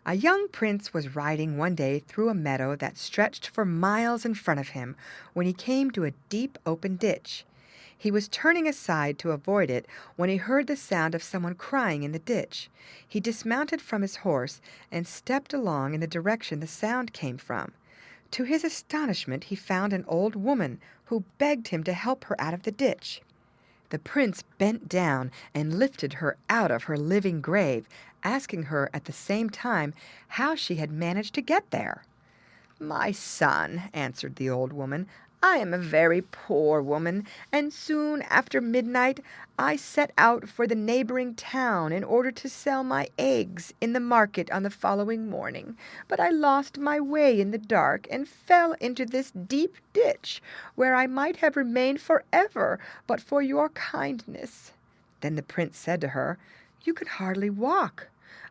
A young prince was riding one day through a meadow that stretched for miles in front of him when he came to a deep open ditch. He was turning aside to avoid it when he heard the sound of someone crying in the ditch. He dismounted from his horse and stepped along in the direction the sound came from. To his astonishment, he found an old woman who begged him to help her out of the ditch. The prince bent down and lifted her out of her living grave, asking her at the same time how she had managed to get there. "My son," answered the old woman, "I am a very poor woman, and soon after midnight I set out for the neighboring town in order to sell my eggs in the market on the following morning. But I lost my way in the dark and fell into this deep ditch, where I might have remained forever but for your kindness." Then the prince said to her, "You can hardly walk.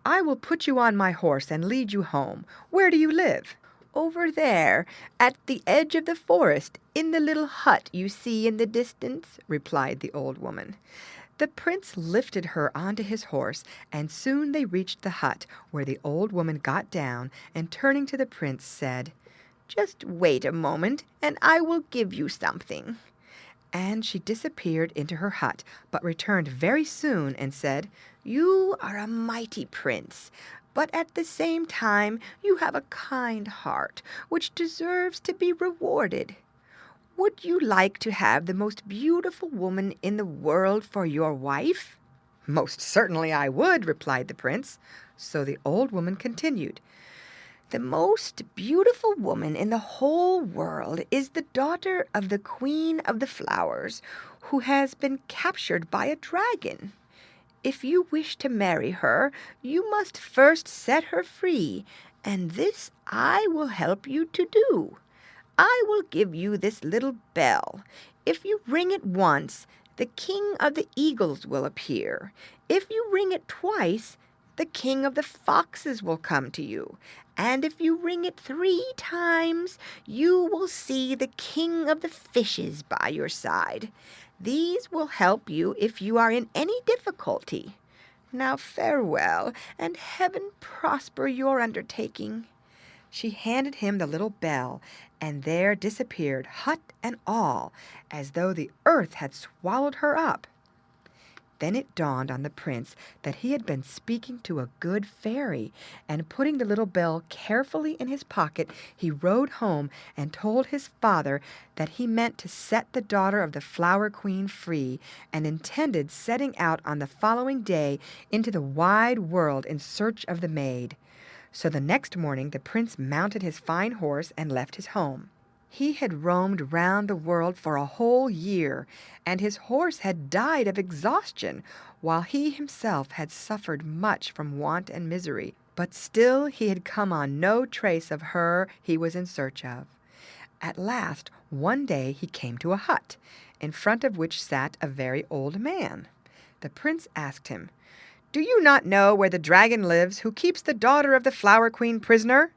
I will put you on my horse and lead you home. Where do you live?" "Over there, at the edge of the forest, in the little hut you see in the distance," replied the old woman. The prince lifted her onto his horse, and soon they reached the hut, where the old woman got down and, turning to the prince, said, "Just wait a moment, and I will give you something." And she disappeared into her hut, but returned very soon and said, "You are a mighty prince, but at the same time you have a kind heart, which deserves to be rewarded. Would you like to have the most beautiful woman in the world for your wife?" "Most certainly I would," replied the prince. So the old woman continued, "The most beautiful woman in the whole world is the daughter of the Queen of the Flowers, who has been captured by a dragon. If you wish to marry her, you must first set her free, and this I will help you to do. I will give you this little bell. If you ring it once, the King of the Eagles will appear. If you ring it twice, the King of the Foxes will come to you. And if you ring it 3 times, you will see the King of the Fishes by your side. These will help you if you are in any difficulty. Now farewell, and heaven prosper your undertaking." She handed him the little bell, and there disappeared hut and all, as though the earth had swallowed her up. Then it dawned on the prince that he had been speaking to a good fairy, and putting the little bell carefully in his pocket, he rode home and told his father that he meant to set the daughter of the Flower Queen free, and intended setting out on the following day into the wide world in search of the maid. So the next morning the prince mounted his fine horse and left his home. He had roamed round the world for a whole year, and his horse had died of exhaustion, while he himself had suffered much from want and misery. But still he had come on no trace of her he was in search of. At last, one day he came to a hut, in front of which sat a very old man. The prince asked him, "Do you not know where the dragon lives who keeps the daughter of the Flower Queen prisoner?"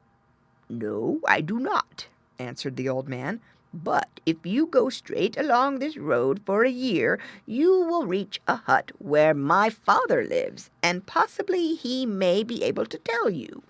"No, I do not," answered the old man. "But if you go straight along this road for a year, you will reach a hut where my father lives, and possibly he may be able to tell you."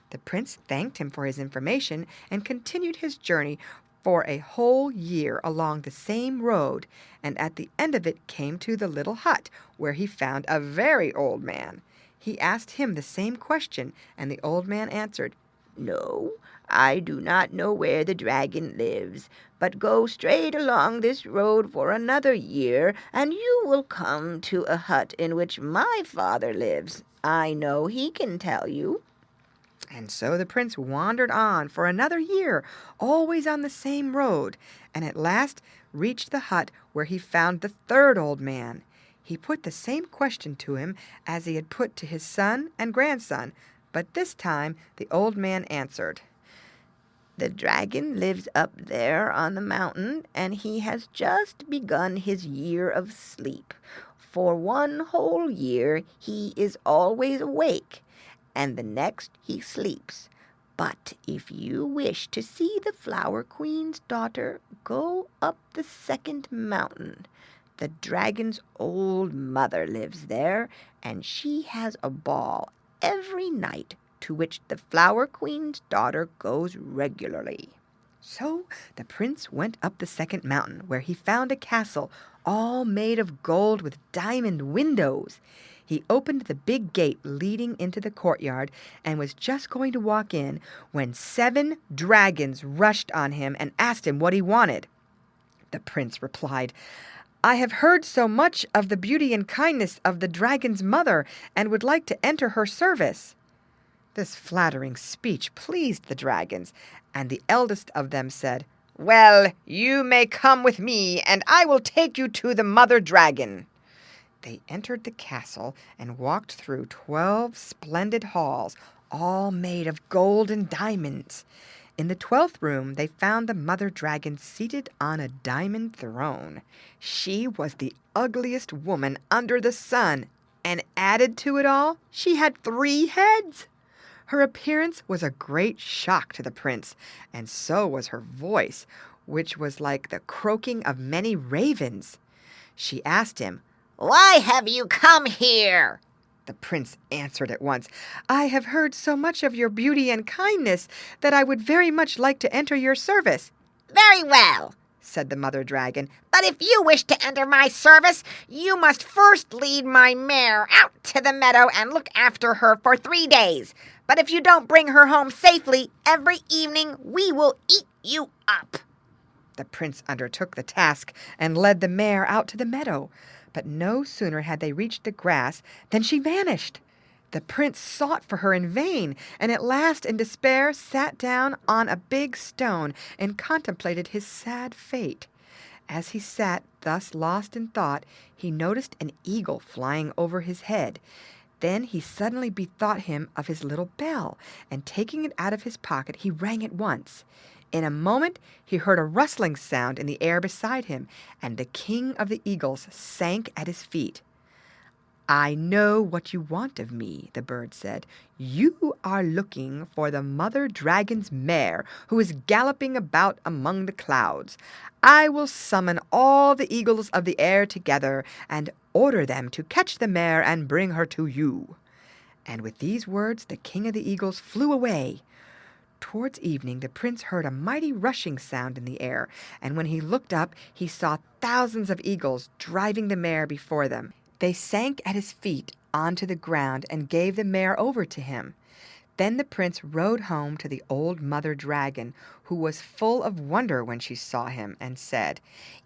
The prince thanked him for his information and continued his journey for a whole year along the same road, and at the end of it came to the little hut, where he found a very old man. He asked him the same question, and the old man answered, "No, I do not know where the dragon lives, but go straight along this road for another year, and you will come to a hut in which my father lives. I know he can tell you." And so the prince wandered on for another year, always on the same road, and at last reached the hut where he found the third old man. He put the same question to him as he had put to his son and grandson, but this time the old man answered, "The dragon lives up there on the mountain, and he has just begun his year of sleep. For 1 whole year he is always awake, and the next he sleeps. But if you wish to see the Flower Queen's daughter, go up the second mountain. The dragon's old mother lives there, and she has a ball every night to which the Flower Queen's daughter goes regularly." So the prince went up the second mountain, where he found a castle all made of gold with diamond windows. He opened the big gate leading into the courtyard and was just going to walk in when 7 dragons rushed on him and asked him what he wanted. The prince replied, "I have heard so much of the beauty and kindness of the dragon's mother and would like to enter her service." This flattering speech pleased the dragons, and the eldest of them said, "Well, you may come with me, and I will take you to the mother dragon." They entered the castle and walked through 12 splendid halls, all made of gold and diamonds. In the 12th room they found the mother dragon seated on a diamond throne. She was the ugliest woman under the sun, and added to it all, she had 3 heads. Her appearance was a great shock to the prince, and so was her voice, which was like the croaking of many ravens. She asked him, "Why have you come here?" The prince answered at once, "I have heard so much of your beauty and kindness that I would very much like to enter your service." "Very well," said the mother dragon. "But if you wish to enter my service, you must first lead my mare out to the meadow and look after her for 3 days. But if you don't bring her home safely, every evening we will eat you up." The prince undertook the task and led the mare out to the meadow. But no sooner had they reached the grass than she vanished. The prince sought for her in vain, and at last in despair sat down on a big stone and contemplated his sad fate. As he sat thus lost in thought, he noticed an eagle flying over his head. Then he suddenly bethought him of his little bell, and taking it out of his pocket, he rang it once. In a moment he heard a rustling sound in the air beside him, and the king of the eagles sank at his feet. "I know what you want of me," the bird said. "You are looking for the mother dragon's mare, who is galloping about among the clouds. I will summon all the eagles of the air together and order them to catch the mare and bring her to you." And with these words the king of the eagles flew away. Towards evening the prince heard a mighty rushing sound in the air, and when he looked up he saw thousands of eagles driving the mare before them. They sank at his feet onto the ground and gave the mare over to him. Then the prince rode home to the old mother dragon, who was full of wonder when she saw him, and said,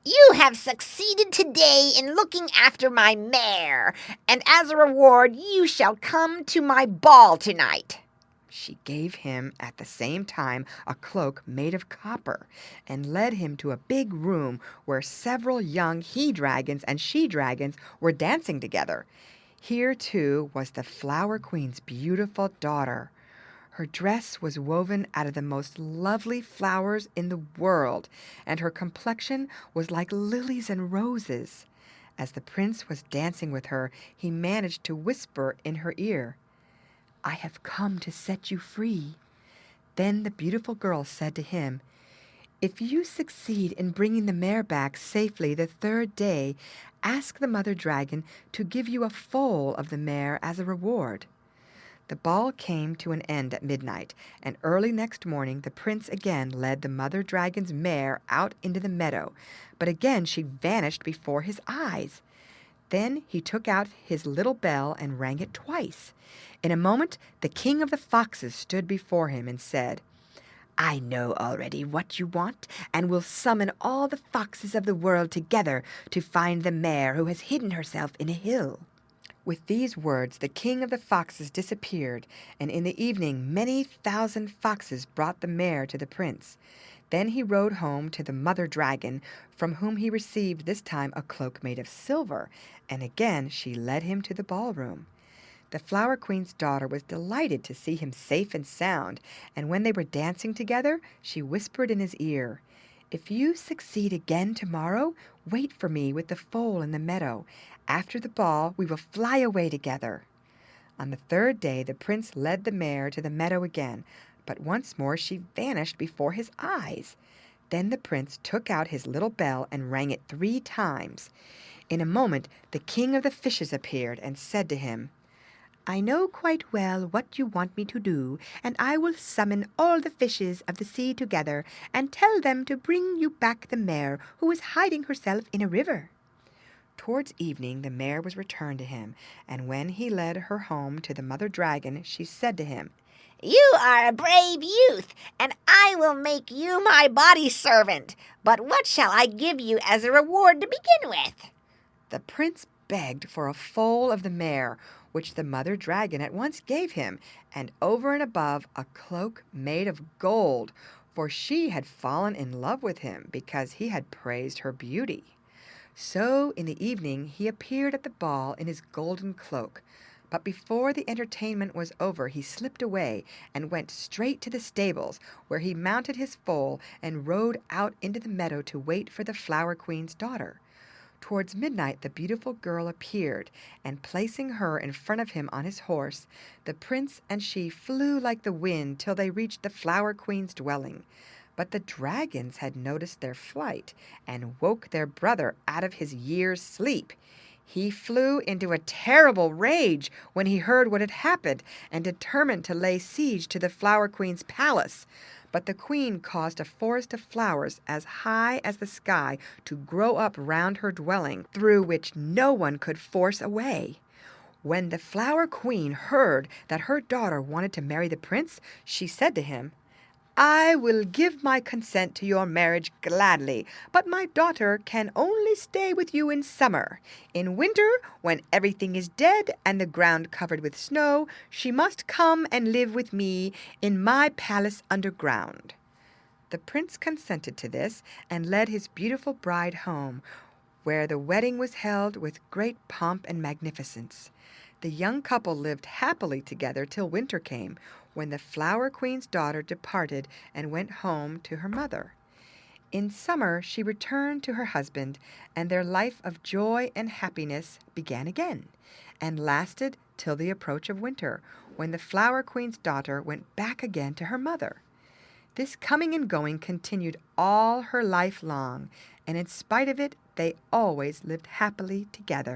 "You have succeeded today in looking after my mare, and as a reward you shall come to my ball tonight." She gave him at the same time a cloak made of copper, and led him to a big room where several young he-dragons and she-dragons were dancing together. Here, too, was the Flower Queen's beautiful daughter. Her dress was woven out of the most lovely flowers in the world, and her complexion was like lilies and roses. As the prince was dancing with her, he managed to whisper in her ear, "I have come to set you free." Then the beautiful girl said to him, "If you succeed in bringing the mare back safely the 3rd day, ask the mother dragon to give you a foal of the mare as a reward." The ball came to an end at midnight, and early next morning the prince again led the mother dragon's mare out into the meadow, but again she vanished before his eyes. Then he took out his little bell and rang it twice. In a moment the king of the foxes stood before him and said, "I know already what you want, and will summon all the foxes of the world together to find the mare who has hidden herself in a hill." With these words the king of the foxes disappeared, and in the evening many thousand foxes brought the mare to the prince. Then he rode home to the mother dragon, from whom he received this time a cloak made of silver, and again she led him to the ballroom. The Flower Queen's daughter was delighted to see him safe and sound, and when they were dancing together, she whispered in his ear, "If you succeed again tomorrow, wait for me with the foal in the meadow. After the ball, we will fly away together." On the 3rd day, the prince led the mare to the meadow again, but once more she vanished before his eyes. Then the prince took out his little bell and rang it 3 times. In a moment, the king of the fishes appeared and said to him, I know quite well what you want me to do, and I will summon all the fishes of the sea together and tell them to bring you back the mare who is hiding herself in a river." Towards evening the mare was returned to him, and when he led her home to the mother dragon, she said to him, "You are a brave youth, and I will make you my body servant. But what shall I give you as a reward to begin with?" The prince begged for a foal of the mare, which the mother dragon at once gave him, and over and above a cloak made of gold, for she had fallen in love with him because he had praised her beauty. So in the evening he appeared at the ball in his golden cloak, but before the entertainment was over he slipped away and went straight to the stables, where he mounted his foal and rode out into the meadow to wait for the Flower Queen's daughter. Towards midnight the beautiful girl appeared, and placing her in front of him on his horse, the prince and she flew like the wind till they reached the Flower Queen's dwelling. But the dragons had noticed their flight and woke their brother out of his year's sleep. He flew into a terrible rage when he heard what had happened, and determined to lay siege to the Flower Queen's palace. But the queen caused a forest of flowers as high as the sky to grow up round her dwelling, through which no one could force a way. When the Flower Queen heard that her daughter wanted to marry the prince, she said to him, "I will give my consent to your marriage gladly, but my daughter can only stay with you in summer. In winter, when everything is dead and the ground covered with snow, she must come and live with me in my palace underground." The prince consented to this and led his beautiful bride home, where the wedding was held with great pomp and magnificence. The young couple lived happily together till winter came, when the Flower Queen's daughter departed and went home to her mother. In summer she returned to her husband, and their life of joy and happiness began again, and lasted till the approach of winter, when the Flower Queen's daughter went back again to her mother. This coming and going continued all her life long, and in spite of it they always lived happily together.